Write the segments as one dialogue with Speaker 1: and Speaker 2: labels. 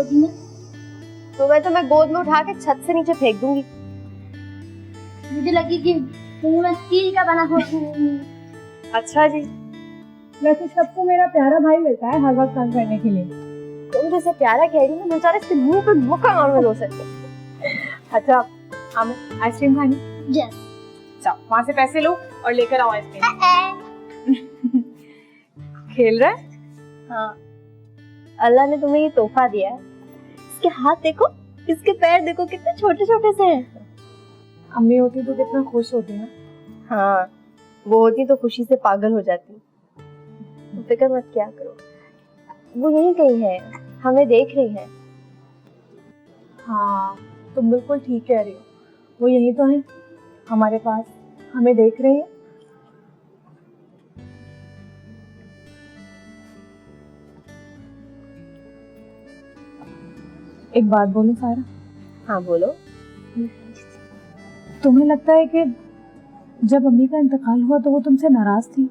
Speaker 1: होती ना तो मैं गोद में उठा के छत से नीचे फेंक दूंगी। मुझे लगी कि मैं स्टील का बना हुआ हूँ।
Speaker 2: अच्छा जी, वैसे सबको मेरा प्यारा भाई मिलता है हर वक्त काम करने के लिए।
Speaker 1: तुम जैसे प्यारा कह रही हो ना, बेचारे इसके मुंह पे मुक्का मारूंगा दो से।
Speaker 2: अच्छा, हम आइसक्रीम खानी?
Speaker 1: यस।
Speaker 2: जाओ वहाँ से पैसे लो और लेकर आओ आइसक्रीम। खेल रहा है?
Speaker 1: हाँ, अल्लाह ने तुम्हें ये तोहफा दिया है। इसके हाथ देखो, इसके पैर देखो, कितने छोटे छोटे से हैं।
Speaker 2: अम्मी होती तो कितना खुश होती ना।
Speaker 1: हाँ, वो होती तो खुशी से पागल हो जाती। तो फिक्र मत क्या करो, वो यहीं कहीं है, हमें देख रही है।
Speaker 2: हाँ, तुम बिल्कुल ठीक कह रही हो, वो यहीं तो है हमारे पास, हमें देख रही है। एक बात बोलूं सारा?
Speaker 1: हाँ बोलो।
Speaker 2: तुम्हें लगता है कि जब अम्मी का इंतकाल हुआ तो वो तुमसे नाराज थी?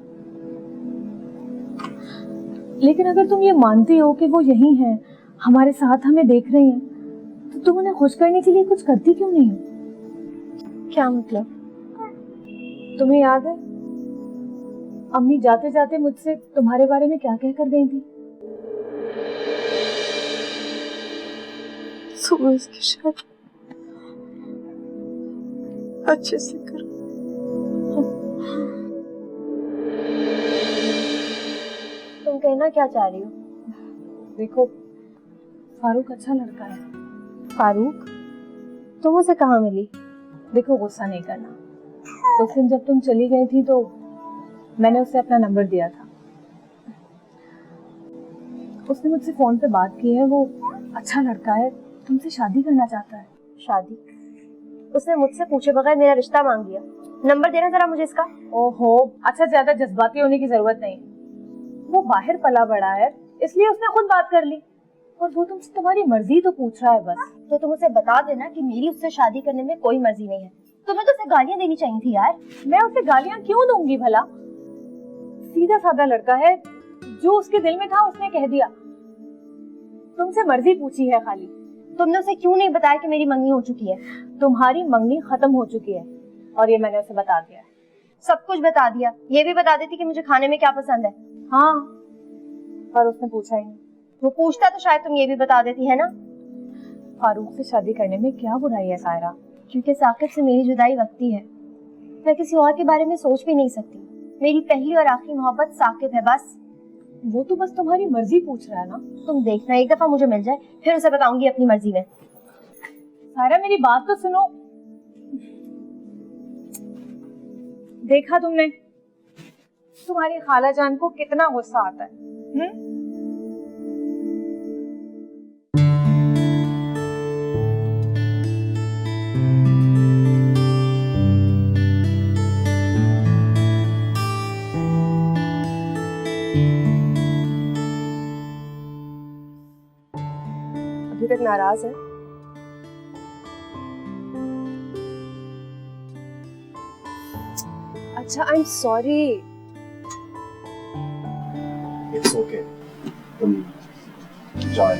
Speaker 2: लेकिन अगर तुम ये मानती हो कि वो यहीं है, हमारे साथ, हमें देख रही हैं, तो तुम उन्हें खुश करने के लिए कुछ करती क्यों नहीं हो?
Speaker 1: क्या मतलब?
Speaker 2: तुम्हें याद है अम्मी जाते जाते मुझसे तुम्हारे बारे में क्या कह कर गई थी?
Speaker 3: तुम इसकी शादी अच्छे से करो।
Speaker 1: तुम कहना क्या चाह रही हो?
Speaker 2: देखो, फारूक अच्छा लड़का है।
Speaker 1: फारूक? तुम उसे कहाँ मिली?
Speaker 2: देखो, गुस्सा नहीं करना। उस दिन जब तुम चली गई थी तो मैंने उसे अपना नंबर दिया था। उसने मुझसे फोन पे बात की है, वो अच्छा लड़का है, तुमसे शादी करना चाहता है।
Speaker 1: शादी? उसने मुझसे पूछे बगैर मेरा रिश्ता मांग लिया। नंबर देना जरा मुझे इसका।
Speaker 2: ओहो, अच्छा, ज्यादा जज्बाती होने की जरूरत नहीं। वो बाहर पला बड़ा है, इसलिए उसने खुद बात कर ली, और वो तुमसे तुम्हारी मर्जी तो पूछ रहा है बस।
Speaker 1: तो तुम उसे बता देना कि मेरी उससे शादी करने में कोई मर्जी नहीं है। तुम्हें तो उसे गालियां देनी चाहिए थी यार।
Speaker 2: मैं उसे गालियां क्यों दूंगी भला? सीधा साधा लड़का है, जो उसके दिल में था उसने कह दिया। तुमसे मर्जी पूछी है खाली।
Speaker 1: तुमने उसे क्यों नहीं बताया कि मेरी मंगनी हो चुकी है?
Speaker 2: तुम्हारी मंगनी खत्म हो चुकी है और ये मैंने उसे बता दिया है।
Speaker 1: सब कुछ बता दिया? ये भी बता देती कि मुझे खाने में क्या पसंद है।
Speaker 2: हाँ, पर उसने पूछा ही नहीं।
Speaker 1: वो पूछता तो शायद तुम ये भी बता देती है ना।
Speaker 2: फारूक से शादी करने में क्या बुराई है सायरा?
Speaker 1: क्योंकि साकिब से मेरी जुदाई वक्ती है, मैं किसी और के बारे में सोच भी नहीं सकती। मेरी पहली और आखिरी मोहब्बत साकिब है बस।
Speaker 2: वो तो बस तुम्हारी मर्जी पूछ रहा है ना।
Speaker 1: तुम देखना, एक दफा मुझे मिल जाए फिर उसे बताऊंगी अपनी मर्जी में।
Speaker 2: सायरा, मेरी बात तो सुनो। देखा तुमने तुम्हारी खाला जान को कितना गुस्सा आता है?
Speaker 3: अभी तक नाराज है? अच्छा, I am sorry.
Speaker 4: It's okay, तुम जाओ।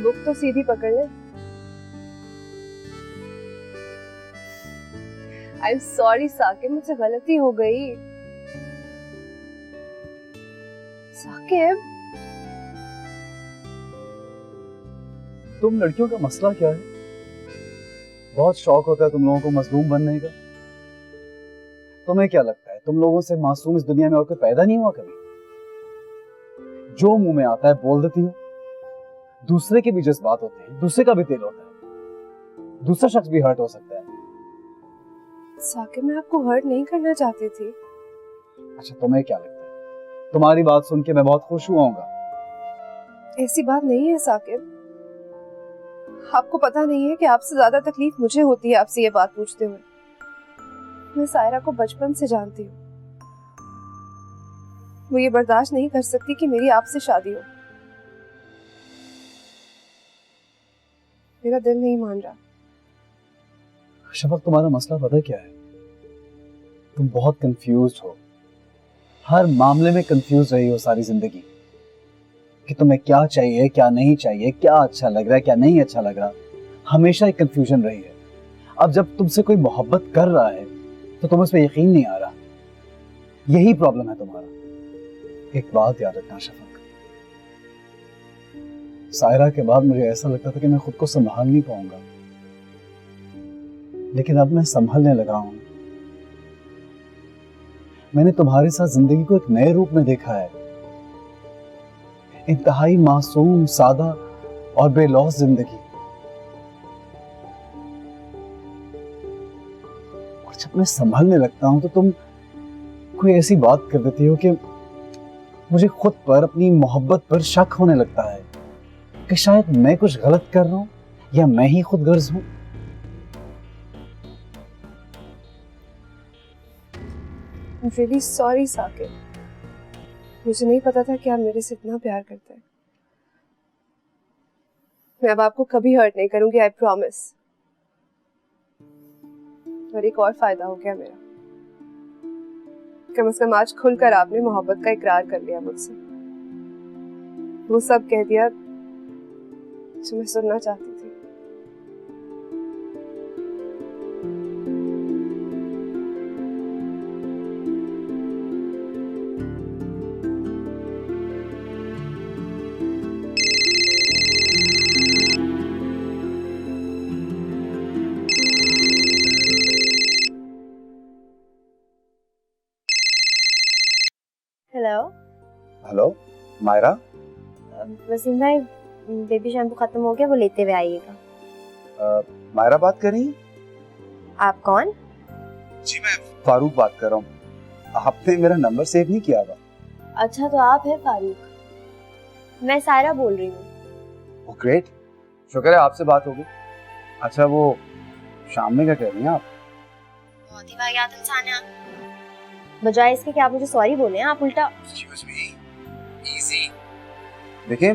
Speaker 3: बुक तो सीधी पकड़ ले। आई एम सॉरी साकिब, मुझसे गलती हो गई। साकिब,
Speaker 4: तुम लड़कियों का मसला क्या है? बहुत शौक होता है तुम लोगों को मजलूम बनने का। तुम्हें क्या लगता है तुम लोगों से मासूम इस दुनिया में और कोई पैदा नहीं हुआ कभी? जो मुंह में आता है बोल देती हो। दूसरे के भी जज्बात होते हैं, दूसरे का भी दिल होता है, दूसरा शख्स भी हर्ट हो सकता है।
Speaker 3: साकिब, मैं आपको हर्ट नहीं करना चाहती थी।
Speaker 4: अच्छा, तुम्हें क्या लगता है तुम्हारी बात सुन के मैं बहुत खुश हुआ हूँगा?
Speaker 3: ऐसी बात नहीं है साकिब, आपको पता नहीं है कि आपसे ज्यादा तकलीफ मुझे होती है आपसे ये बात पूछते हुए। मैं सायरा को बचपन से जानती हूँ, वो ये बर्दाश्त नहीं कर सकती कि मेरी आपसे शादी हो। मेरा दिल नहीं मान रहा।
Speaker 4: शफक, तुम्हारा मसला पता क्या है? तुम बहुत कंफ्यूज हो, हर मामले में कंफ्यूज रही हो सारी जिंदगी कि तुम्हें क्या चाहिए, क्या नहीं चाहिए, क्या अच्छा लग रहा है, क्या नहीं अच्छा लग रहा। हमेशा एक कंफ्यूजन रही है। अब जब तुमसे कोई मोहब्बत कर रहा है तो तुम्हें उस पर यकीन नहीं आ रहा। यही प्रॉब्लम है तुम्हारा। एक बात याद रखना शफक, सायरा के बाद मुझे ऐसा लगता था कि मैं खुद को संभाल नहीं पाऊंगा, लेकिन अब मैं संभलने लगा हूं। मैंने तुम्हारे साथ जिंदगी को एक नए रूप में देखा है। इंतहाई मासूम, सादा और बेलौस जिंदगी। और जब मैं संभलने लगता हूं तो तुम कोई ऐसी बात कर देती हो कि मुझे खुद पर, अपनी मोहब्बत पर शक होने लगता है कि शायद मैं कुछ गलत कर रहा हूं या मैं ही खुद गर्ज हूं।
Speaker 3: I'm really sorry साकिब, मुझे नहीं पता था कि आप मेरे से इतना प्यार करते हैं। मैं अब आपको कभी हर्ट नहीं करूंगी, आई प्रॉमिस। और एक और फायदा हो गया मेरा, कम से कम आज खुलकर आपने मोहब्बत का इकरार कर लिया मुझसे। वो सब कह दिया जो मैं सुनना चाहती थी।
Speaker 1: Hello
Speaker 4: hello Myra.
Speaker 1: वसीम भाई, बेबी शैम्पू खत्म हो गया, वो लेते हुए आइएगा।
Speaker 4: मायरा बात कर रही हैं?
Speaker 1: आप कौन?
Speaker 4: जी मैं फारूक बात कर रहा हूँ। आपने मेरा नंबर सेव नहीं किया हुआ।
Speaker 1: अच्छा, तो आप हैं फारूक। मैं सायरा बोल रही हूँ।
Speaker 4: ओह ग्रेट, शुक्र है आपसे बात हो गई। अच्छा वो शाम में क्या कह रही हैं आप?
Speaker 1: बहुत ही वाहियात इंसान है आप। बजाय इसके कि आप मुझे सॉरी बोले, आप उल्टा।
Speaker 4: Excuse me, easy. देखिए,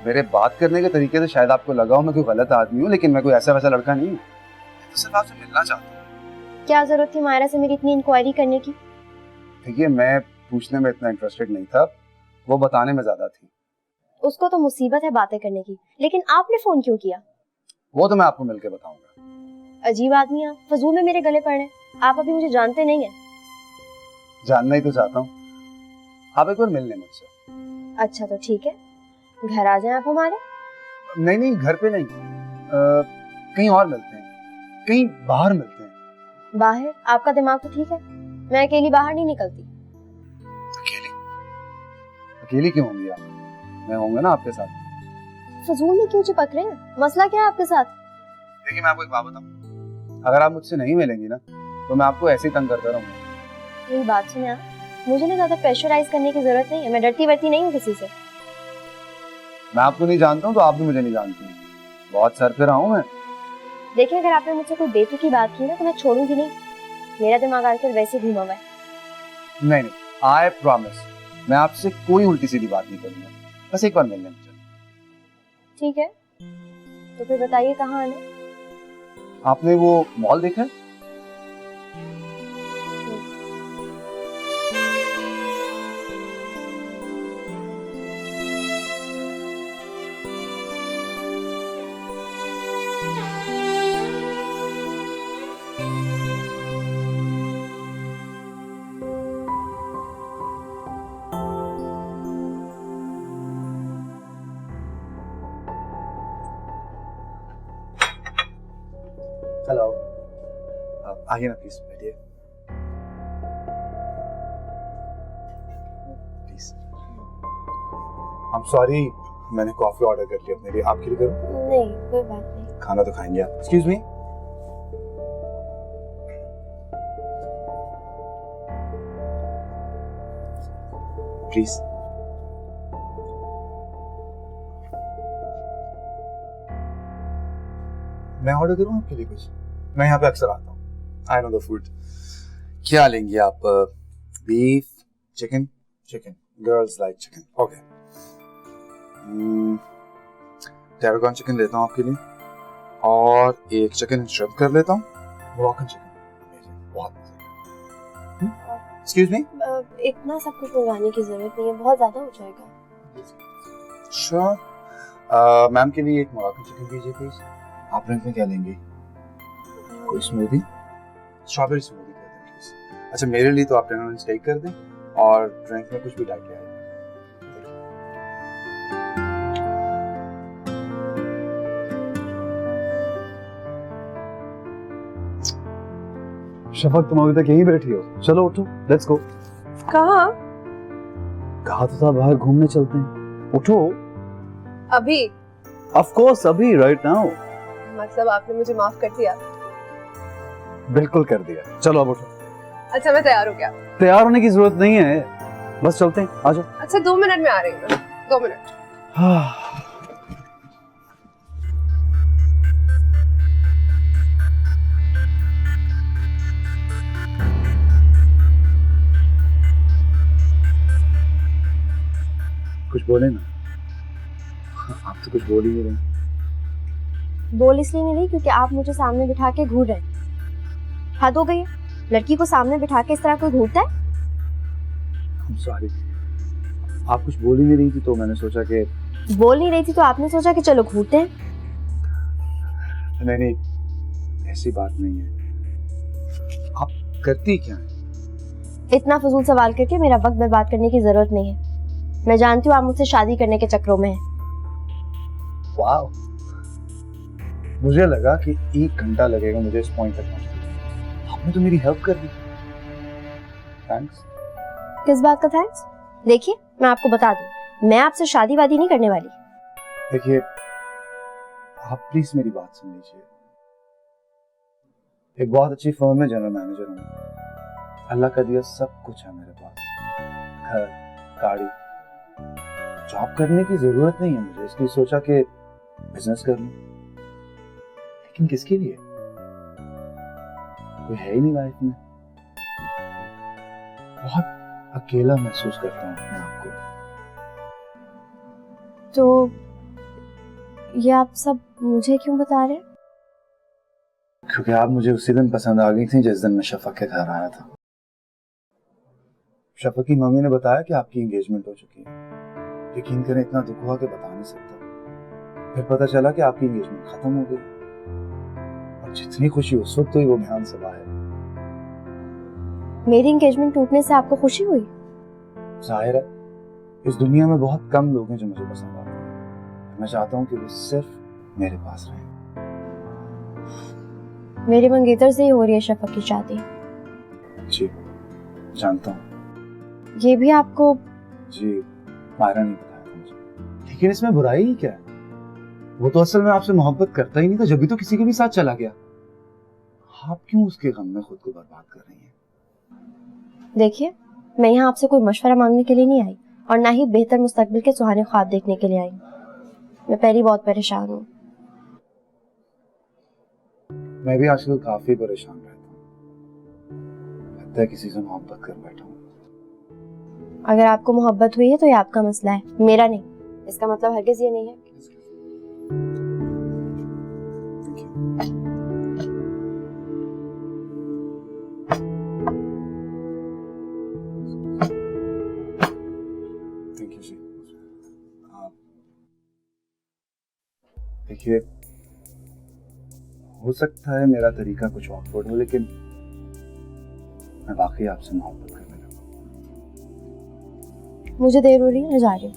Speaker 4: मेरे बात करने के तरीके से शायद आपको लगा हो मैं कोई गलत आदमी हूँ, लेकिन मैं कोई ऐसा वैसा लड़का नहीं हूँ। मैं तो सिर्फ आपसे मिलना चाहता हूँ।
Speaker 1: क्या जरूरत थी मायरा से मेरी इतनी इंक्वायरी करने की?
Speaker 4: देखिए, मैं पूछने में इतना इंटरेस्टेड नहीं था, वो बताने में ज्यादा थी।
Speaker 1: उसको तो मुसीबत है बातें करने की, लेकिन आपने फोन क्यों किया?
Speaker 4: वो तो मैं आपको मिलके बताऊंगा।
Speaker 1: अजीब आदमी आप, फजूल में मेरे गले पड़ रहे हैं। आप अभी मुझे जानते नहीं हैं।
Speaker 4: जानना ही तो चाहता हूँ, आप एक बार मिल लें मुझसे।
Speaker 1: अच्छा तो ठीक है, घर आ जाएं आप हमारे।
Speaker 4: नहीं नहीं, घर पे नहीं, कहीं और मिलते हैं, कहीं बाहर मिलते हैं।
Speaker 1: बाहर? आपका दिमाग तो ठीक है, मैं अकेली बाहर नहीं निकलती।
Speaker 4: अकेली? अकेली क्यों होंगी आप? मैं होऊंगा ना आपके साथ।
Speaker 1: फजूल में क्यों चिपक रहे हैं? मसला क्या है आपके साथ?
Speaker 4: देखिए मैं आपको एक बात बताऊं, अगर आप मुझसे नहीं मिलेंगी ना तो मैं आपको ऐसे ही तंग करता रहूंगा।
Speaker 1: मेरी बात सुने आप, मुझे ना ज्यादा प्रेशराइज करने की जरूरत नहीं है। मैं डरती वरती नहीं हूँ किसी से।
Speaker 4: मैं आपको नहीं जानता हूँ तो आप भी मुझे नहीं जानती। बहुत सर पे रहा हूँ मैं।
Speaker 1: देखिए, अगर आपने मुझसे कोई बेतुकी बात की ना तो मैं छोड़ूंगी नहीं। मेरा दिमाग आजकल वैसे घूमा हुआ है।
Speaker 4: नहीं नहीं, आई प्रॉमिस, मैं आपसे कोई उल्टी सीधी बात नहीं करूंगा। बस एक बार मिलने मुझे।
Speaker 1: ठीक है, तो फिर बताइए कहाँ आना?
Speaker 4: आपने वो मॉल देखा है? हेलो, आइए ना प्लीज, बैठिए प्लीज। आई एम सॉरी, मैंने कॉफी ऑर्डर कर लिया अपने लिए, आपके लिए करूं?
Speaker 1: नहीं, कोई बात नहीं।
Speaker 4: खाना तो खाएंगे आप। Excuse me, please. मैं ऑर्डर करूं आपके लिए कुछ? मैं यहाँ पे अक्सर आता हूँ, आई नो द फूड। क्या लेंगे आप? Beef, chicken? Chicken, girls like chicken, okay. Tarragon chicken लेता हूँ आपके लिए, और एक चिकन श्रिम्प कर लेता हूँ। मोरक्कन चिकन, बहुत मजा।
Speaker 5: Excuse me.
Speaker 1: इतना सब कुछ मंगाने की जरूरत नहीं है, बहुत ज्यादा हो जाएगा।
Speaker 5: श्योर। मैम के लिए एक मोराक्कन चिकन दीजिए प्लीज। आप ड्रिंक में क्या लेंगे? कोई स्मूदी? स्ट्रॉबेरी स्मूदी कर दें प्लीज। अच्छा मेरे लिए तो आप टेन स्टेक कर दें और ड्रिंक में कुछ भी डाल के आइए।
Speaker 4: शफक तुम अभी तक यहीं बैठी हो, चलो उठो, लेट्स गो।
Speaker 3: कहाँ?
Speaker 4: कहा तो था बाहर घूमने चलते हैं, उठो।
Speaker 3: अभी?
Speaker 4: ऑफ कोर्स अभी, राइट नाउ।
Speaker 3: मतलब आपने मुझे माफ कर दिया?
Speaker 4: बिल्कुल कर दिया, चलो अब उठो।
Speaker 3: अच्छा मैं तैयार हो गया।
Speaker 4: तैयार होने की जरूरत नहीं है, बस चलते हैं, आ जाओ।
Speaker 3: अच्छा 2 मिनट में आ रही हूँ मैं, 2 मिनट।
Speaker 5: कुछ बोले ना, आप तो कुछ बोल ही नहीं रहे।
Speaker 1: बोल इसलिए नहीं रही क्योंकि आप मुझे सामने बिठा के घूर रहे हैं। हद हो गई है, लड़की को सामने बिठा के इस तरह कोई घूरता है?
Speaker 5: सॉरी, आप कुछ बोल ही नहीं रही थी तो मैंने सोचा कि
Speaker 1: बोल नहीं रही थी तो आपने सोचा कि चलो घूरते हैं।
Speaker 5: नहीं नहीं ऐसी बात नहीं है। आप करती क्या है?
Speaker 1: इतना फजूल सवाल करके मेरा वक्त बर्बाद करने की जरूरत नहीं है। मैं जानती हूँ आप मुझसे शादी करने के चक्रों में हैं।
Speaker 5: वाओ, मुझे लगा कि 1 घंटा लगेगा मुझे इस पॉइंट तक पहुंचने। आपने तो मेरी हेल्प कर दी, थैंक्स।
Speaker 1: किस बात का थैंक्स? देखिए मैं आपको बता दूं, मैं आपसे शादी वादी नहीं करने वाली।
Speaker 5: देखिए आप प्लीज मेरी बात सुन लीजिए। एक बहुत अच्छी फर्म में जनरल मैनेजर हूँ। अल्लाह का दिया सब कुछ है मेरे पास, घर, गाड़ी। जॉब करने की जरूरत नहीं है मुझे, इसलिए सोचा कि बिजनेस कर लूं। लेकिन किसके लिए? कोई है ही नहीं लाइफ में। बहुत अकेला महसूस करता हूँ अपने आप को।
Speaker 1: तो ये आप सब मुझे क्यों बता रहे हैं?
Speaker 5: क्योंकि आप मुझे उसी दिन पसंद आ गई थी जिस दिन मैं शफक के घर आया था। शफक की मम्मी ने बताया कि आपकी एंगेजमेंट हो चुकी है। यकीन करें इतना दुख हुआ कि बता नहीं सकता। फिर पता चला कि आपकी एंगेजमेंट खत्म हो गई और जितनी खुशी उस वक्त हुई वो बयान से बाहर।
Speaker 1: मेरी एंगेजमेंट टूटने से आपको खुशी हुई?
Speaker 5: जाहिर है, इस दुनिया में बहुत कम लोग हैं जो मुझे पसंद आते हैं। मैं चाहता हूँ कि वो सिर्फ मेरे पास रहें।
Speaker 1: मेरे मंगेतर से ही हो रही है शफक की शादी।
Speaker 5: जी जानता हूँ।
Speaker 1: ये भी आपको?
Speaker 5: जी मायरा नहीं बताया था मुझे। लेकिन इसमें बुराई ही क्या है? वो तो असल में आपसे मोहब्बत करता ही नहीं था, जब भी तो किसी के भी साथ चला गया। आप क्यों उसके गम में खुद को बर्बाद कर रही हैं?
Speaker 1: देखिए मैं यहाँ आपसे कोई मशवरा मांगने के लिए नहीं आई और ना ही बेहतर मुस्तकबिल के सुहाने ख्वाब देखने के लिए आई। मैं पहले बहुत परेशान हूँ।
Speaker 5: मैं भी आजकल काफी परेशान रहता हूँ। लगता है किसी से मोहब्बत कर बैठा हूँ।
Speaker 1: अगर आपको मोहब्बत हुई है तो ये आपका मसला है, मेरा नहीं। इसका मतलब हरगिज ये नहीं है।
Speaker 5: थैंक यू जी। देखिए हो सकता है मेरा तरीका कुछ ऑकवर्ड हो, लेकिन मैं वाकई आपसे मोहब्बत करने लगा।
Speaker 1: मुझे देर हो रही है, मैं जा रही हूँ।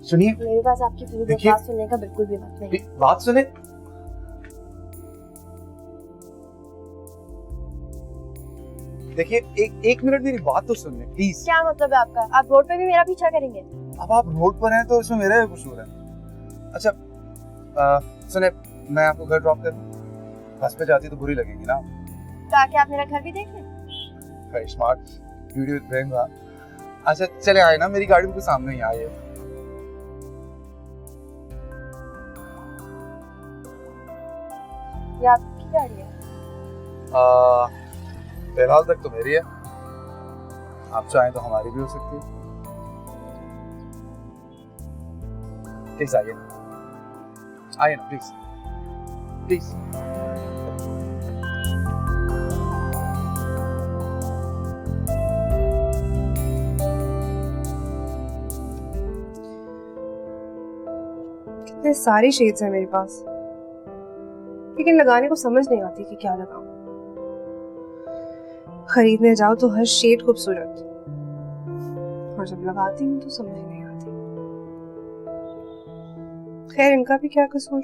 Speaker 5: सुनिए,
Speaker 1: मेरे पास आपकी पूरी
Speaker 5: देखिए-
Speaker 1: बात सुनने का बिल्कुल भी वक्त नहीं।
Speaker 5: बात सुने। देखिए एक मिनट मेरी बात तो सुन ले प्लीज।
Speaker 1: क्या मतलब है आपका? आप रोड पे भी मेरा पीछा करेंगे?
Speaker 5: अब आप रोड पर हैं तो इसमें मेरा भी कुछ हो रहा है। अच्छा सुने, मैं आपको घर ड्रॉप कर दूं? बस पे जाती तो बुरी लगेगी ना।
Speaker 1: ताकि आप मेरा घर भी देख लें।
Speaker 5: Very smart, video with friend. अच्छा चले आए ना, मेरी गाड़ी बिल्कुल सामने ही आई है।
Speaker 1: ये आपकी गाड़ी है?
Speaker 5: फिलहाल तक तो मेरी है, आप चाहें तो हमारी भी हो सकती है। प्लीज आइए, आइए ना प्लीज प्लीज।
Speaker 3: कितने सारे शेड्स हैं मेरे पास, लेकिन लगाने को समझ नहीं आती कि क्या लगाऊं। खरीदने जाओ तो हर शेड खूबसूरत, और जब लगाती हूँ तो समझ नहीं आती। खैर, इनका भी क्या कसूर,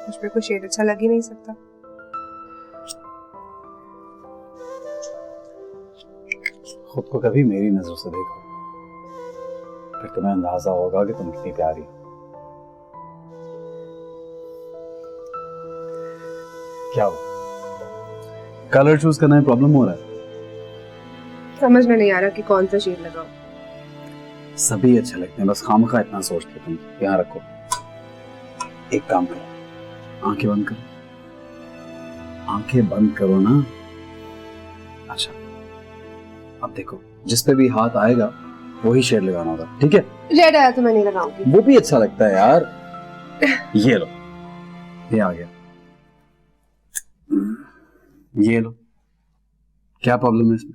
Speaker 3: मुझ पे कोई शेड अच्छा लग ही नहीं सकता।
Speaker 4: खुद को कभी मेरी नजरों से देखो, फिर तुम्हें अंदाजा होगा कि तुम कितनी प्यारी हो। क्या हुआ? कलर चूज करने में प्रॉब्लम हो रहा है?
Speaker 3: समझ में नहीं आ रहा कि कौन सा शेड लगाऊं।
Speaker 4: सभी अच्छे लगते हैं, बस खामखा इतना सोचते तुम। यहाँ रखो, एक काम करो, आंखें बंद करो। आंखें बंद करो ना। अच्छा, अब देखो, जिस पे भी हाथ आएगा वही शेड लगाना होगा, ठीक है?
Speaker 3: रेड आया तो मैं नहीं लगाऊंगी।
Speaker 4: वो भी अच्छा लगता है यार। ये लो, ये आ गया। ये लो, क्या प्रॉब्लम है इसमें?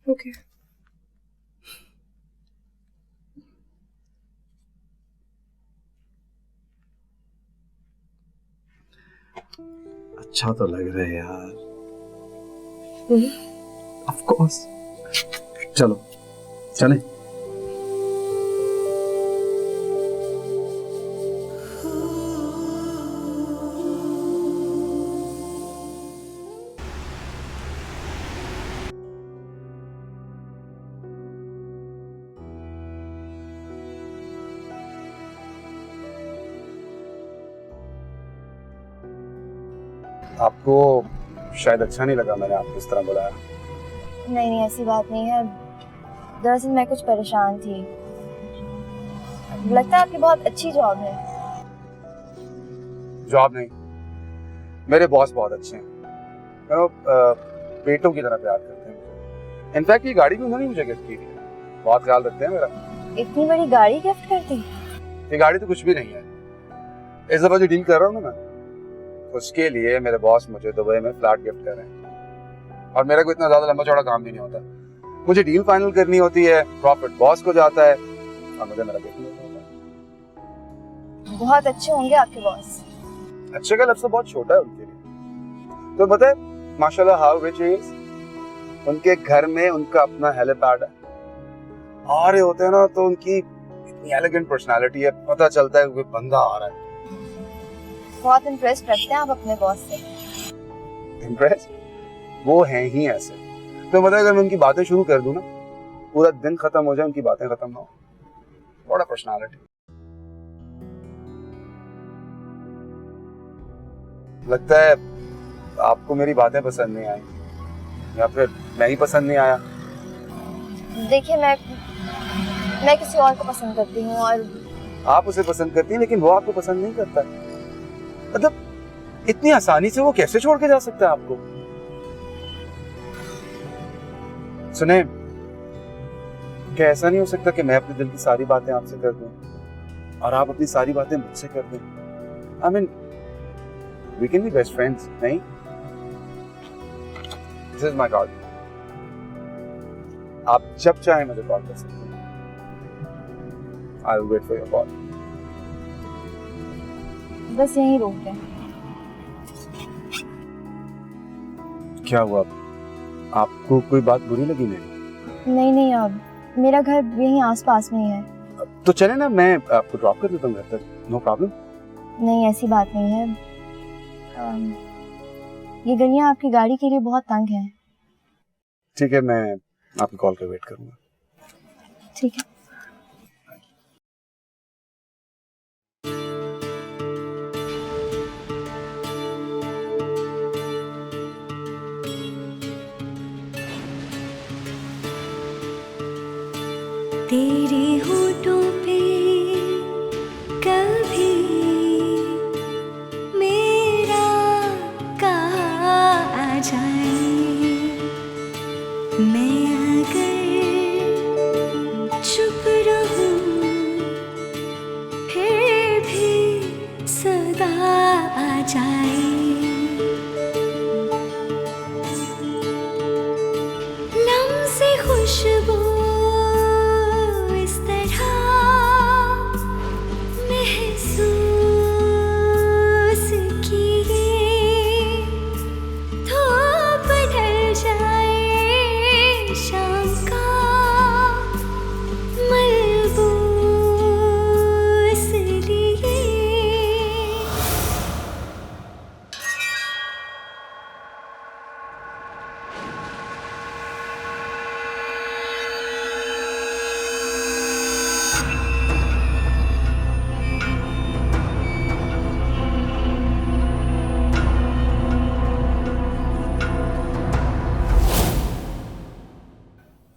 Speaker 3: ओके।
Speaker 4: अच्छा तो लग रहा है यार। Of course. चलो चलें।
Speaker 5: आपको शायद अच्छा नहीं लगा मैंने आपको इस तरह बुलाया।
Speaker 1: नहीं नहीं, ऐसी बात नहीं है। दरअसल मैं कुछ परेशान थी। लगता है आपकी बहुत अच्छी जॉब है।
Speaker 5: जॉब नहीं, मेरे बॉस बहुत अच्छे हैं। बेटों की तरह प्यार करते हैं। इनफैक्ट ये गाड़ी भी उन्होंने मुझे गिफ्ट की थी। बहुत ख्याल रखते हैं मेरा।
Speaker 1: इतनी बड़ी गाड़ी गिफ्ट करती?
Speaker 5: ये गाड़ी तो कुछ भी नहीं है। इस दफा जो डील कर रहा हूँ ना मैं, उसके लिए मेरे बॉस मुझे दुबई में फ्लैट गिफ्ट कर रहे हैं। और मेरा कोई इतना ज्यादा लंबा चौड़ा काम भी नहीं होता। मुझे डील फाइनल करनी होती है, प्रॉफिट बॉस को जाता है और मुझे मेरा गिफ्ट मिलता है।
Speaker 1: बहुत अच्छे होंगे आपके बॉस।
Speaker 5: अच्छे का लफ्ज़ तो बहुत छोटा है उनके लिए। तो पता है माशाल्लाह हाउ रिच ही इज। उनके घर में उनका अपना हेलीपैड है। आ रहे होते हैं ना तो उनकी इतनी एलिगेंट पर्सनालिटी है, पता चलता है कोई बंदा आ रहा है।
Speaker 1: बहुत इंटरेस्ट रखते हैं आप अपने बॉस से।
Speaker 5: इंप्रेस? वो हैं ही ऐसे। तो मतलब अगर मैं उनकी बातें शुरू कर दूं ना, पूरा दिन खत्म हो जाए उनकी बातें खत्म ना हो। बड़ा पर्सनालिटी। लगता है आपको मेरी बातें पसंद नहीं आई, या फिर मैं ही पसंद नहीं आया।
Speaker 1: देखिए, मैं किसी और को पसंद करती हूँ और
Speaker 5: आप उसे पसंद करती हैं लेकिन वो आपको पसंद नहीं करता। मतलब इतनी आसानी से वो कैसे छोड़ के जा सकता है आपको? सुने, क्या ऐसा नहीं हो सकता कि मैं अपने दिल की सारी बातें आपसे कर दूं और आप अपनी सारी बातें मुझसे कर दें? I mean, we can be best friends, नहीं? This is my card. आप जब चाहें मुझे कॉल कर सकते हैं। I'll wait for your call.
Speaker 1: बस यहीं रोक दें।
Speaker 5: क्या हुआ? आपको कोई बात बुरी लगी मेरी?
Speaker 1: नहीं नहीं, अब मेरा घर यहीं आसपास में ही है।
Speaker 5: तो चले ना, मैं आपको ड्रॉप कर देता हूँ घर तक। No problem.
Speaker 1: नहीं, ऐसी बात नहीं है। ये गलियां आपकी गाड़ी के लिए बहुत तंग हैं।
Speaker 5: ठीक है, मैं आपकी कॉल का वेट करूंगा।
Speaker 1: ठीक है।
Speaker 6: तेरे होठों पे कभी मेरा कहा आ जाए, मैं अगर चुप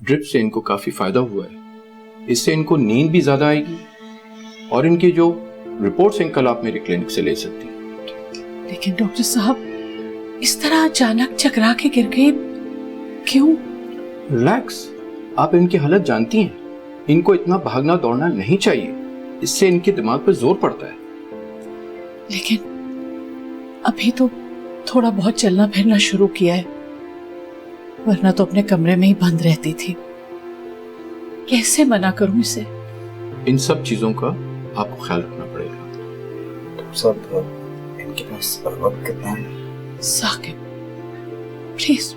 Speaker 7: ड्रिप से इनको काफी फायदा हुआ है। इससे इनको नींद भी ज्यादा आएगी और इनकी जो रिपोर्ट्स हैं कल आप मेरे क्लिनिक से ले सकती हैं।
Speaker 8: लेकिन डॉक्टर साहब, इस तरह अचानक चकरा के गिर गए, क्यों?
Speaker 7: रिलैक्स, आप इनकी हालत जानती हैं। इनको इतना भागना दौड़ना नहीं चाहिए, इससे इनके दिमाग पर जोर पड़ता है।
Speaker 8: लेकिन अभी तो थोड़ा बहुत चलना फिरना शुरू किया है, वरना तो अपने कमरे में ही बंद रहती थी। कैसे मना करूं इसे?
Speaker 7: इन सब चीजों का आपको ख्याल रखना पड़ेगा।
Speaker 5: डॉक्टर साहब, इनके पास वक्त कितना है?
Speaker 8: साकिब, प्लीज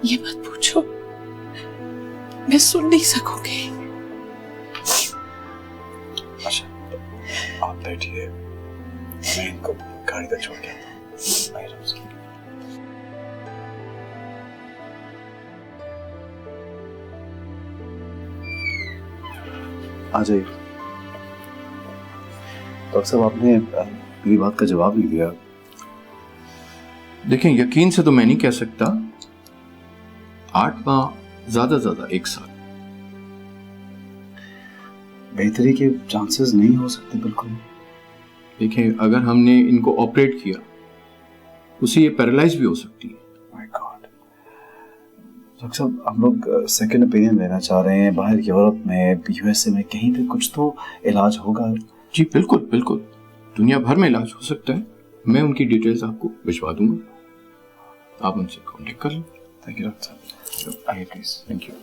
Speaker 8: ये मत पूछो, मैं सुन नहीं सकूंगी।
Speaker 5: अच्छा, आप बैठिए, मैं इनको गाड़ी तक छोड़ के आता हूं। आ जाइए। डॉक्टर साहब, आपने मेरी बात का जवाब नहीं दिया।
Speaker 7: देखें, यकीन से तो मैं नहीं कह सकता, 8 माह ज्यादा 1 साल।
Speaker 5: बेहतरी के चांसेस नहीं हो सकते बिल्कुल।
Speaker 7: देखें, अगर हमने इनको ऑपरेट किया उसे ये पैरालाइज भी हो सकती है।
Speaker 5: My God. डॉक्टर साहब, हम लोग सेकंड ओपिनियन लेना चाह रहे हैं। बाहर यूरोप में, यूएसए में कहीं पे कुछ तो इलाज होगा।
Speaker 7: जी बिल्कुल बिल्कुल, दुनिया भर में इलाज हो सकता है। मैं उनकी डिटेल्स आपको भिजवा दूंगा, आप उनसे कांटेक्ट कर लें।
Speaker 5: थैंक यू डॉक्टर साहब। आइए प्लीज।
Speaker 7: Thank you.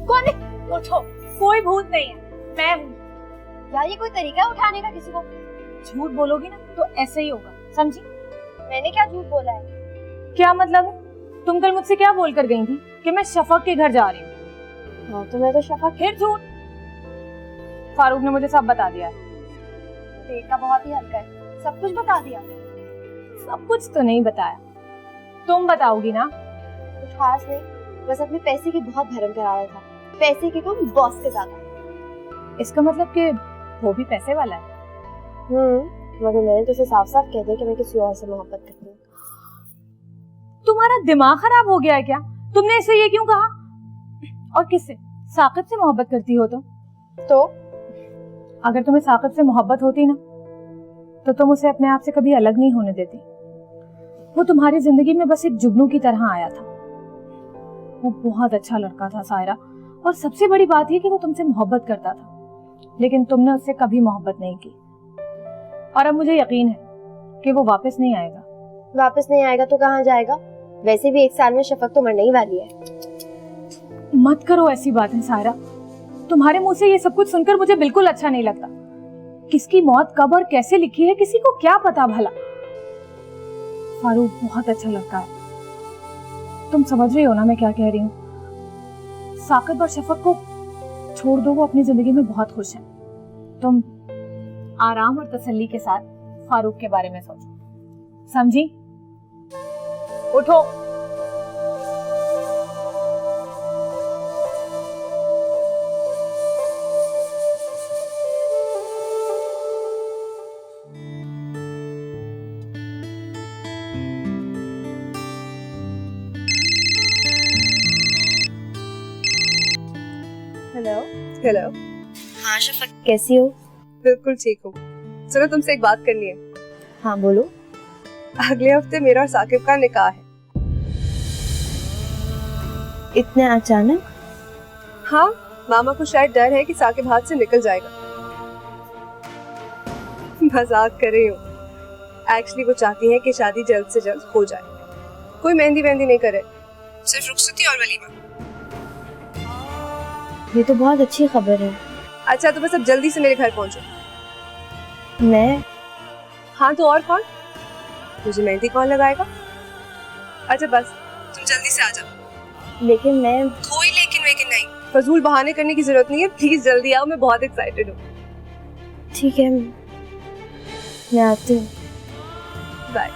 Speaker 1: कौन है?
Speaker 2: उठो, कोई भूत नहीं है, मैं हूँ।
Speaker 1: यार, ये कोई तरीका है उठाने का किसी को?
Speaker 2: झूठ बोलोगी ना तो ऐसे ही होगा, समझी?
Speaker 1: मैंने क्या झूठ बोला है?
Speaker 2: क्या मतलब है? तुम कल मुझसे क्या बोल कर गई थी कि मैं शफक के घर जा रही हूँ?
Speaker 1: हाँ, तो मैं तो शफक।
Speaker 2: फिर झूठ। फारूक ने मुझे सब बता दिया।
Speaker 1: पेट का बहुत ही हल्का है, सब कुछ बता दिया।
Speaker 2: सब कुछ तो नहीं बताया, तुम बताओगी ना।
Speaker 1: कुछ खास नहीं, बस अपने पैसे की बहुत भरम कराया था। पैसे की कम, बॉस के ज्यादा।
Speaker 2: इसका मतलब कि वो भी पैसे वाला है?
Speaker 1: मगर मैंने तो उसे साफ-साफ कह दिया कि मैं किसी और से मोहब्बत करती हूँ।
Speaker 2: तुम्हारा दिमाग खराब हो गया है क्या? तुमने इसे ये क्यों कहा? और किससे? साकिब से मोहब्बत करती हो तुम?
Speaker 1: तो
Speaker 2: अगर तुम्हें साकिब से मोहब्बत होती ना, तो तुम उसे अपने आप से कभी अलग नहीं होने देती। वो तुम्हारी जिंदगी में बस एक जुगनू की तरह आया था। वो बहुत अच्छा लड़का था सायरा, और सबसे बड़ी बात ये कि वो तुमसे मोहब्बत करता था, लेकिन तुमने उससे कभी मोहब्बत नहीं की। और अब मुझे यकीन है कि वो वापस नहीं आएगा।
Speaker 1: वापस नहीं आएगा तो कहाँ जाएगा? वैसे भी 1 साल में शफक तो मरने ही वाली है।
Speaker 2: मत करो ऐसी बातें सायरा, तुम्हारे मुंह से ये सब कुछ सुनकर मुझे बिल्कुल अच्छा नहीं लगता। किसकी मौत कब और कैसे लिखी है किसी को क्या पता भला। फारूक बहुत अच्छा लड़का है, तुम समझ रही हो ना मैं क्या कह रही हूँ। साकिब और शफक को छोड़ दो, वो अपनी जिंदगी में बहुत खुश हैं। तुम आराम और तसल्ली के साथ फारूक के बारे में सोचो, समझी? उठो।
Speaker 1: हेलो।
Speaker 3: हेलो।
Speaker 1: हाँ शफक, कैसी हो?
Speaker 3: बिल्कुल ठीक हूँ। सुनो, तुमसे एक बात करनी है।
Speaker 1: हाँ बोलो।
Speaker 3: अगले हफ्ते मेरा और साकिब का निकाह है।
Speaker 1: इतने अचानक?
Speaker 3: हाँ, मामा को शायद डर है कि साकिब हाथ से निकल जाएगा। मजाक कर रही हूँ। एक्चुअली वो चाहती है कि शादी जल्द से जल्द हो जाए। कोई मेहंदी वेहंदी नहीं करे, सिर्फ रुखसती और वलीमा।
Speaker 1: ये तो बहुत अच्छी खबर है।
Speaker 3: अच्छा तो बस अब जल्दी से मेरे घर पहुंचो।
Speaker 1: मैं?
Speaker 3: हाँ तो और कौन? मुझे मेहंदी कौन लगाएगा? अच्छा बस तुम जल्दी से आ जाओ।
Speaker 1: लेकिन मैं...
Speaker 3: कोई लेकिन वेकिन नहीं, फजूल बहाने करने की जरूरत नहीं है। प्लीज जल्दी आओ, मैं बहुत एक्साइटेड हूँ।
Speaker 1: ठीक है, मैं आती हूँ।
Speaker 3: बाय।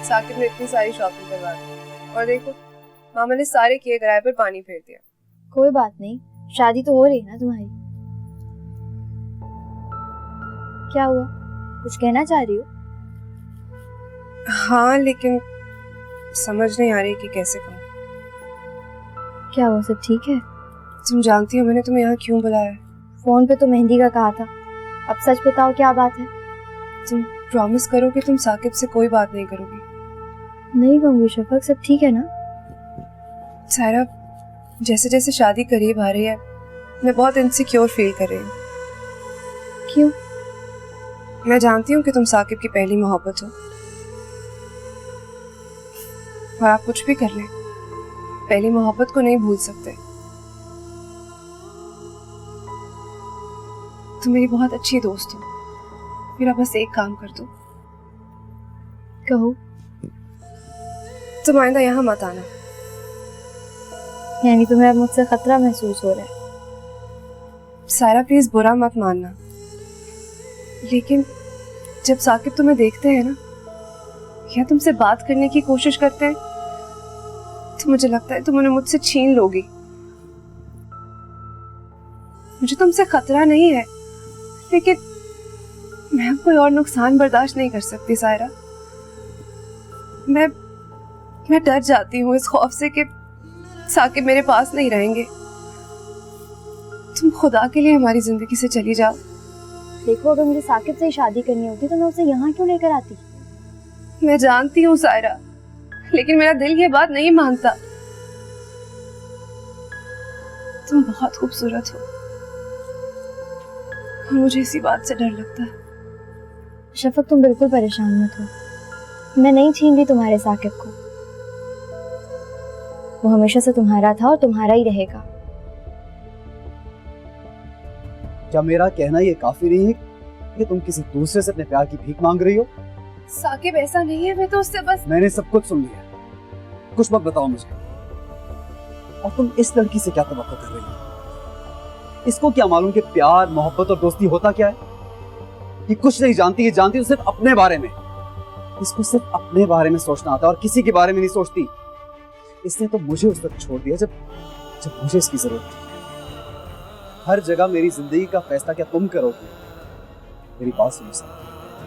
Speaker 3: साकिब ने इतनी सारी शॉपिंग करवा दी और देखो मामा ने सारे किए किराए पर पानी फेर दिया।
Speaker 1: कोई बात नहीं, शादी तो हो रही है ना तुम्हारी। क्या हुआ, कुछ कहना चाह रही हो?
Speaker 3: हाँ लेकिन समझ नहीं आ रही कि कैसे कहूँ।
Speaker 1: क्या हुआ, सब ठीक है?
Speaker 3: तुम जानती हो मैंने तुम्हें यहाँ क्यों बुलाया है?
Speaker 1: फोन पे तो मेहंदी का कहा था, अब सच बताओ क्या बात है?
Speaker 3: तुम प्रॉमिस करो कि तुम साकिब से कोई बात नहीं करोगी।
Speaker 1: नहीं कहूँगी शफक, सब ठीक है ना?
Speaker 3: सायरा, जैसे जैसे शादी करीब आ रही है मैं बहुत इनसिक्योर फील कर रही हूँ।
Speaker 1: क्यों?
Speaker 3: मैं जानती हूँ कि तुम साकिब की पहली मोहब्बत हो और आप कुछ भी कर लें पहली मोहब्बत को नहीं भूल सकते। तुम मेरी बहुत अच्छी दोस्त हो, मेरा बस एक काम कर दो।
Speaker 1: कहो।
Speaker 3: तुम आइंदा यहाँ मत आना।
Speaker 1: यानी तुम्हें अब मुझसे खतरा महसूस हो रहा है?
Speaker 3: सायरा प्लीज बुरा मत मानना, लेकिन जब साकिब तुम्हें देखते हैं ना या तुमसे बात करने की कोशिश करते हैं तो मुझे लगता है तुम उन्हें मुझसे छीन लोगी। मुझे तुमसे खतरा नहीं है, लेकिन मैं अब कोई और नुकसान बर्दाश्त नहीं कर सकती सायरा। मैं डर जाती हूँ इस खौफ से कि साकिब मेरे पास नहीं रहेंगे। तुम खुदा के लिए हमारी जिंदगी से चली जाओ।
Speaker 1: देखो, अगर मुझे साकिब से ही शादी करनी होती तो मैं उसे यहाँ क्यों लेकर आती?
Speaker 3: मैं जानती हूँ सायरा, लेकिन मेरा दिल ये बात नहीं मानता। तुम बहुत खूबसूरत हो और मुझे इसी बात से डर लगता है।
Speaker 1: शफक, तुम बिल्कुल परेशान मत हो, मैं नहीं छीन रही तुम्हारे साकिब को। वो हमेशा से तुम्हारा था और तुम्हारा ही रहेगा।
Speaker 4: क्या मेरा कहना ये काफी नहीं है कि तुम किसी दूसरे से अपने प्यार की भीख मांग रही हो?
Speaker 3: साकिब ऐसा नहीं है, मैं तो उससे बस...
Speaker 4: मैंने सब कुछ सुन लिया, कुछ मत बताओ मुझे। और तुम इस लड़की से क्या तवक्को कर रही हो? इसको क्या मालूम कि प्यार, मोहब्बत और दोस्ती होता क्या है? ये कुछ नहीं जानती, ये जानती तो सिर्फ अपने बारे में। इसको सिर्फ अपने बारे में सोचना आता है और किसी के बारे में नहीं सोचती। इसने तो मुझे उस वक्त छोड़ दिया जब मुझे इसकी जरूरत थी। हर जगह मेरी जिंदगी का फैसला क्या तुम करोगे? मेरी बात सुनो सर,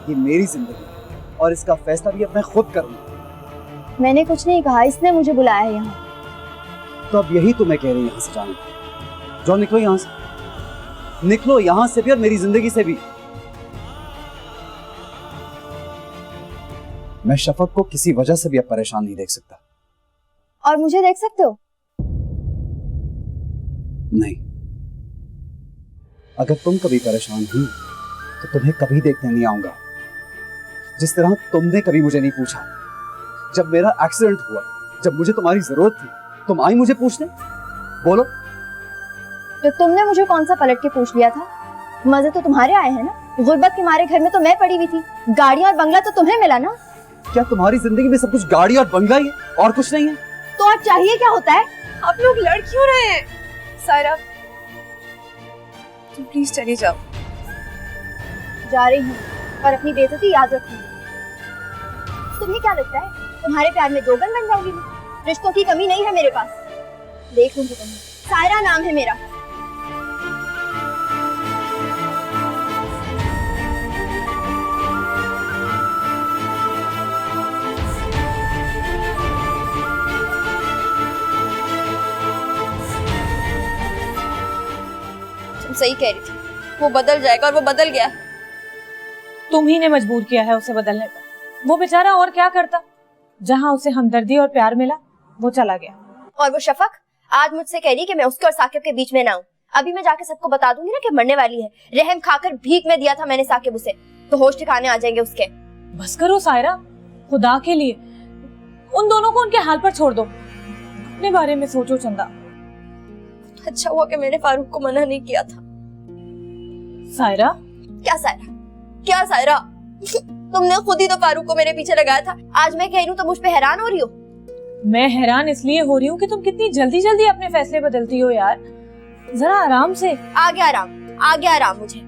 Speaker 4: ये मेरी जिंदगी है और इसका फैसला भी अब मैं खुद करूंगा।
Speaker 1: मैंने कुछ नहीं कहा, इसने मुझे बुलाया है यहाँ।
Speaker 4: तो अब यही तुम्हें कह रही है यहाँ से जाने को। जाओ, निकलो यहाँ से, निकलो यहाँ से भी और मेरी जिंदगी से भी। मैं शफक को किसी वजह से भी अब परेशान नहीं देख सकता।
Speaker 1: और मुझे देख सकते हो?
Speaker 4: नहीं, अगर तुम कभी परेशान हुई तो तुम्हें कभी देखने नहीं आऊंगा। जिस तरह तुमने कभी मुझे नहीं पूछा जब मेरा एक्सीडेंट हुआ, जब मुझे तुम्हारी जरूरत थी, तुम आई मुझे पूछने। बोलो,
Speaker 1: तो तुमने मुझे कौन सा पलट के पूछ लिया था? मजे तो तुम्हारे आए हैं ना। गुर्बत के मारे घर में तो मैं पड़ी हुई थी, गाड़ी और बंगला तो तुम्हें मिला ना।
Speaker 4: क्या तुम्हारी जिंदगी में सब कुछ गाड़ी और बंगला ही है और कुछ नहीं है?
Speaker 1: तो और चाहिए क्या होता है?
Speaker 3: आप लोग लड़ क्यों रहे हैं? सायरा, तुम प्लीज चली जाओ।
Speaker 1: जा रही हूँ, पर अपनी बेइज्जती याद रखना। तुम्हें क्या लगता है तुम्हारे प्यार में दोगन बन जाऊंगी मैं? रिश्तों की कमी नहीं है मेरे पास, देख लूंगी तुम्हें। सायरा नाम है मेरा। तुम सही कह रही थी, वो बदल जाएगा, और वो बदल गया है।
Speaker 2: तुम ही ने मजबूर किया है उसे बदलने पर। वो बेचारा और क्या करता, जहाँ उसे हमदर्दी और प्यार मिला वो चला गया।
Speaker 1: और वो शफक आज मुझसे कह रही कि मैं उसके और साकिब के बीच में ना हूँ। अभी मैं जाके सबको बता दूंगी ना कि मरने वाली है। रहम खाकर भीख में दिया था मैंने साकिब उसे, तो होश ठिकाने आ जाएंगे उसके।
Speaker 2: बस करो सायरा, खुदा के लिए उन दोनों को उनके हाल पर छोड़ दो, अपने बारे में सोचो चंदा।
Speaker 1: अच्छा हुआ कि मैंने फारूक को मना नहीं किया था।
Speaker 2: सायरा,
Speaker 1: क्या सायरा, क्या सायरा? तुमने खुद ही तो फारूक को मेरे पीछे लगाया था। आज मैं कह रही हूँ तो मुझ पे हैरान हो रही हो?
Speaker 2: मैं हैरान इसलिए हो रही हूँ कि तुम कितनी जल्दी जल्दी अपने फैसले बदलती हो यार। जरा आराम से।
Speaker 1: आ गया आराम मुझे।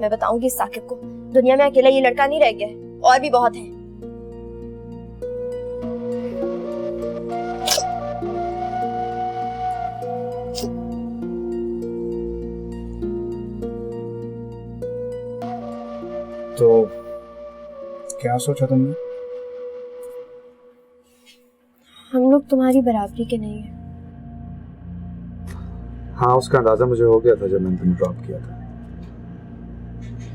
Speaker 1: मैं बताऊंगी साकिब को, दुनिया में अकेला ये लड़का नहीं रह गया है, और भी बहुत है।
Speaker 5: तो क्या सोचा तुमने?
Speaker 1: हम लोग तुम्हारी बराबरी के नहीं है।
Speaker 5: हाँ, उसका अंदाजा मुझे हो गया था जब मैंने तुम्हें ड्रॉप किया था।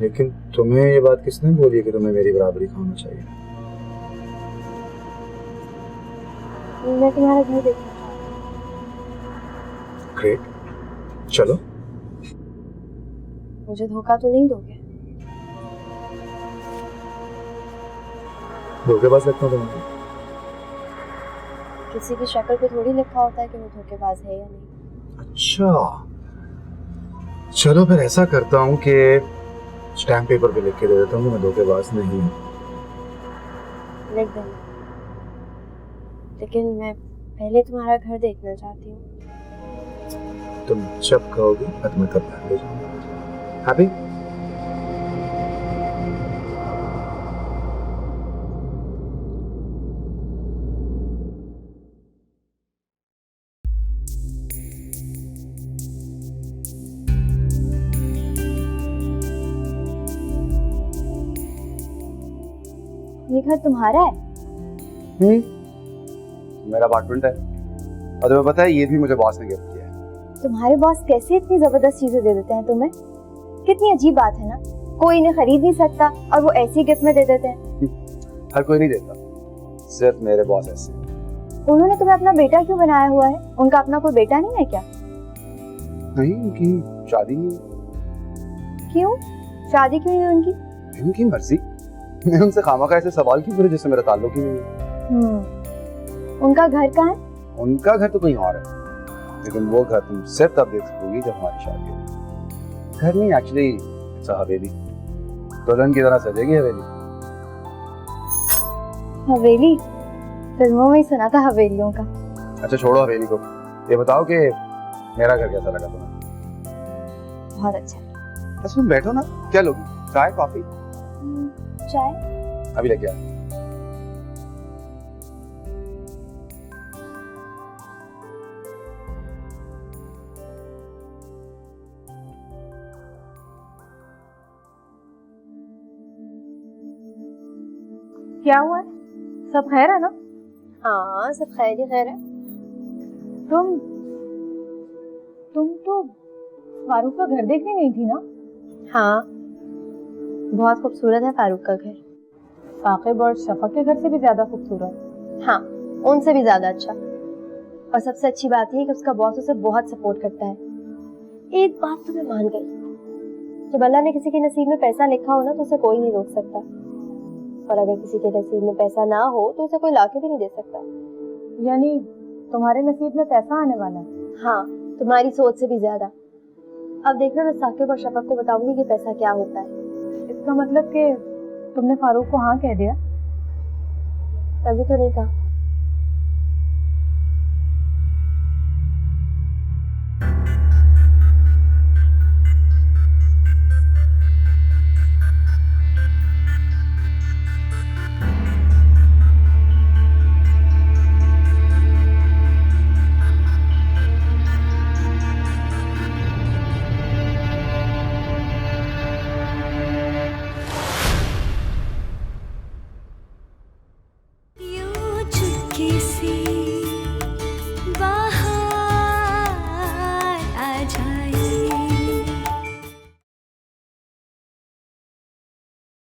Speaker 5: लेकिन तुम्हें ये बात किसने बोली कि तुम्हें मेरी बराबरी का होना चाहिए?
Speaker 1: मैं तुम्हारा घर देखना चाहती हूँ।
Speaker 5: ग्रेट, चलो।
Speaker 1: मुझे धोखा तो नहीं दोगे?
Speaker 5: धोखेबाज लगता हूँ तुम्हें?
Speaker 1: किसी की शक्ल पे थोड़ी लिखा होता है कि वो धोखेबाज है या नहीं।
Speaker 5: अच्छा, चलो फिर ऐसा करता हूँ कि स्टैम्प पेपर पे लिख के दे देता हूँ मैं धोखेबाज नहीं हूँ।
Speaker 1: लिख देना, लेकिन मैं पहले तुम्हारा घर देखना चाहती हूँ।
Speaker 5: तुम जब कहोगी मैं तुम्हें तब ध्यान दे जाऊंगा। हैप्पी?
Speaker 1: ये घर तुम्हारा है?
Speaker 5: मेरा अपार्टमेंट है, और तुम्हें पता है ये भी मुझे बॉस ने गिफ्ट किया है।
Speaker 1: तुम्हारे बॉस कैसे इतनी जबरदस्त चीजें दे देते हैं तुम्हें? कितनी अजीब बात है ना, कोई इन्हें खरीद नहीं सकता और वो ऐसी गिफ्ट में दे देते हैं।
Speaker 5: हर कोई नहीं देता, सिर्फ मेरे बॉस ऐसे।
Speaker 1: उन्होंने तुम्हें अपना बेटा क्यों बनाया हुआ है? उनका अपना कोई बेटा नहीं है क्या?
Speaker 5: नहीं, उनकी शादी नहीं हुई।
Speaker 1: क्यों? शादी क्यों नहीं उनकी?
Speaker 5: उनकी मर्जी। मैं उनसे खामखा ऐसे सवाल क्यों करे जिससे मेरा ताल्लुक ही नहीं है।
Speaker 1: उनका घर कहाँ है?
Speaker 5: उनका घर तो कहीं और है, लेकिन वो घर तुम सिर्फ तब देख सकोगी जब हमारी शादी हो। घर नहीं, एक्चुअली इट्स अ हवेली। दुल्हन की तरह सजेगी हवेली।
Speaker 1: हवेली? फिल्मों में ही सुना था हवेलियों का।
Speaker 5: अच्छा छोड़ो हवेली को, ये बताओ कि मेरा घर कैसा लगा तुम्हें?
Speaker 1: बहुत अच्छा।
Speaker 5: बस तुम बैठो ना, क्या लोगी? चाय, कॉफी?
Speaker 1: चाय?
Speaker 5: अभी लेके आ।
Speaker 2: क्या हुआ है? सब खैर है ना?
Speaker 1: हाँ, सब खैर ही खैर है।
Speaker 2: तुम तो फारूक का घर देखने गई थी ना?
Speaker 1: हाँ, बहुत खूबसूरत है फारूक का घर।
Speaker 2: साकिब और शफक के घर से भी ज्यादा खूबसूरत।
Speaker 1: हाँ, उनसे भी ज्यादा अच्छा। और सबसे अच्छी बात यह है कि उसका बॉस उसे बहुत सपोर्ट करता है। एक बात तो मैं मान गई, जब अल्लाह ने किसी के नसीब में पैसा लिखा हो ना तो उसे कोई नहीं रोक सकता, और अगर किसी के नसीब में पैसा ना हो तो उसे कोई लाके भी नहीं दे सकता।
Speaker 2: यानी तुम्हारे नसीब में पैसा आने वाला है?
Speaker 1: हाँ, तुम्हारी सोच से भी ज्यादा। अब देखना, मैं साकिब और शफक को बताऊंगी कि पैसा क्या होता है।
Speaker 2: इसका मतलब कि तुमने फारूक को हाँ कह दिया?
Speaker 1: तभी तो नहीं कहा।